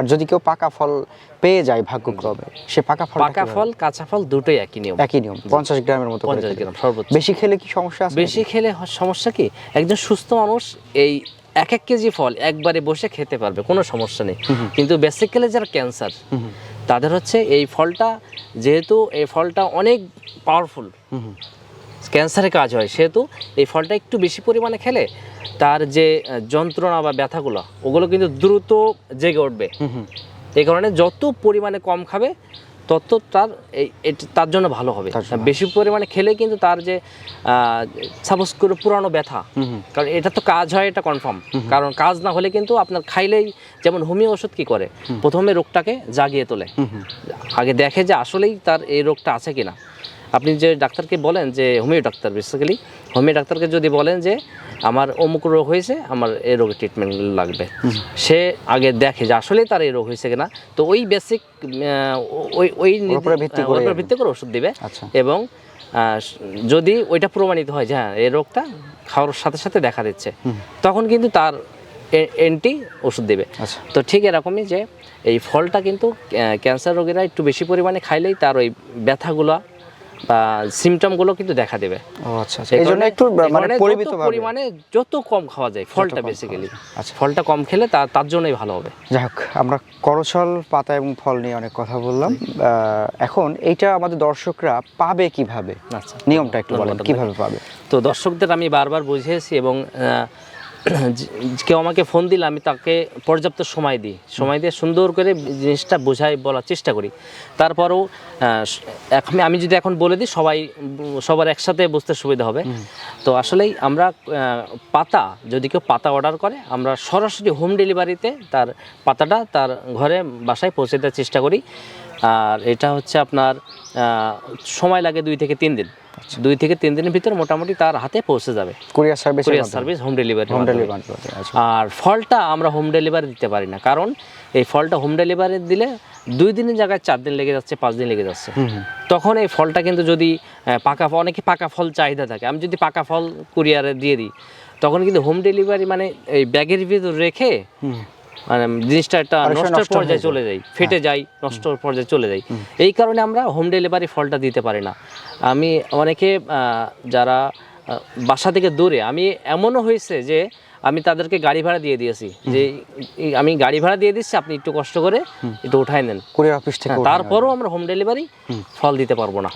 আর যদি কেউ পাকা ফল পেয়ে যায় ভাগ্যক্রমে, সে পাকা ফল কাঁচা ফল দুটোই একই নিয়ম। 50 গ্রামের মতো। 50 গ্রাম সর্বোচ্চ। বেশি খেলে কি সমস্যা আছে? বেশি খেলে সমস্যা কি, একজন সুস্থ মানুষ এই 1 কেজি ফল একবারে বসে খেতে পারবে, কোনো সমস্যা নেই। কিন্তু বেসিক্যালি যারা ক্যান্সার তাদের হচ্ছে এই ফলটা, যেহেতু এই ফলটা অনেক পাওয়ারফুল, ক্যান্সারে কাজ হয়, সেহেতু এই ফলটা একটু বেশি পরিমাণে খেলে তার যে যন্ত্রণা বা ব্যথাগুলো ওগুলো কিন্তু দ্রুত জেগে উঠবে। এই কারণে যত পরিমাণে কম খাবে তত তার জন্য ভালো হবে। বেশি পরিমাণে খেলে কিন্তু তার যে সাপোজ করে পুরানো ব্যথা, কারণ এটা তো কাজ হয়, এটা কনফার্ম। কারণ কাজ না হলে কিন্তু আপনার খাইলেই, যেমন হোমিও ওষুধ কি করে, প্রথমে রোগটাকে জাগিয়ে তোলে, আগে দেখে যে আসলেই তার এই রোগটা আছে কিনা। আপনি যে ডাক্তারকে বলেন, যে হোমিও ডাক্তার, বেসিক্যালি হোমিও ডাক্তারকে যদি বলেন যে আমার অমুক রোগ হয়েছে, আমার এই রোগের ট্রিটমেন্ট লাগবে, সে আগে দেখে যে আসলেই তার এই রোগ হয়েছে কিনা। তো ওই বেসিক ওই ভিত্তি করে ওষুধ দিবে। এবং যদি ওইটা প্রমাণিত হয় যে হ্যাঁ এই রোগটা খাওয়ার সাথে সাথে দেখা দিচ্ছে, তখন কিন্তু তার অ্যান্টি ওষুধ দেবে। তো ঠিক এরকমই যে এই ফলটা কিন্তু ক্যান্সার রোগীরা একটু বেশি পরিমাণে খাইলেই তার ওই ব্যথাগুলো বা সিমটমগুলো কিন্তু দেখা দেবে। এইজন্য একটু মানে পরিমাণে যত কম খাওয়া যায় ফলটা, বেসিক্যালি ফলটা কম খেলে তার জন্যই ভালো হবে। যাই হোক, আমরা করছল পাতা এবং ফল নিয়ে অনেক কথা বললাম। এখন এইটা আমাদের দর্শকরা পাবে কিভাবে? নিয়মটা একটু বলেন, কিভাবে পাবে? তো দর্শকদের আমি বারবার বুঝিয়েছি, এবং কেউ আমাকে ফোন দিলে আমি তাকে পর্যাপ্ত সময় দিয়ে সুন্দর করে জিনিসটা বোঝাই বলার চেষ্টা করি। তারপরেও আমি যদি এখন বলে দিই সবার একসাথে বুঝতে সুবিধা হবে। তো আসলেই আমরা পাতা, যদি কেউ পাতা অর্ডার করে, আমরা সরাসরি হোম ডেলিভারিতে তার পাতাটা তার ঘরে বাসায় পৌঁছে দেওয়ার চেষ্টা করি। আর এটা হচ্ছে আপনার সময় লাগে 2 থেকে 3 দিন। 2 থেকে 3 দিনের ভিতরে মোটামুটি তার হাতে পৌঁছে যাবে। Courier service, home delivery. আর ফলটা আমরা হোম ডেলিভারি দিতে পারি না, কারণ এই ফলটা হোম ডেলিভারি দিলে 2 দিনের জায়গায় 4 দিন লেগে যাচ্ছে, 5 দিন লেগে যাচ্ছে। তখন এই ফলটা কিন্তু যদি অনেকে পাকা ফল চাহিদা থাকে, আমি যদি পাকা ফল কুরিয়ারে দিয়ে দিই, তখন কিন্তু হোম ডেলিভারি মানে এই ব্যাগের ভিতর রেখে মানে জিনিসটা একটা নষ্টের পর্যায়ে চলে যায়, ফেটে যায়, নষ্টের পর্যায়ে চলে যায়। এই কারণে আমরা হোম ডেলিভারি ফলটা দিতে পারি না। আমি অনেকে যারা বাসা থেকে দূরে, আমি এমনও হয়েছে যে আমি তাদেরকে গাড়ি ভাড়া দিয়ে দিয়েছি, যে আমি গাড়ি ভাড়া দিয়ে দিচ্ছি, আপনি একটু কষ্ট করে একটু উঠাই নেন কুরিয়ার অফিস থেকে। তারপরেও আমরা হোম ডেলিভারি ফল দিতে পারবো না।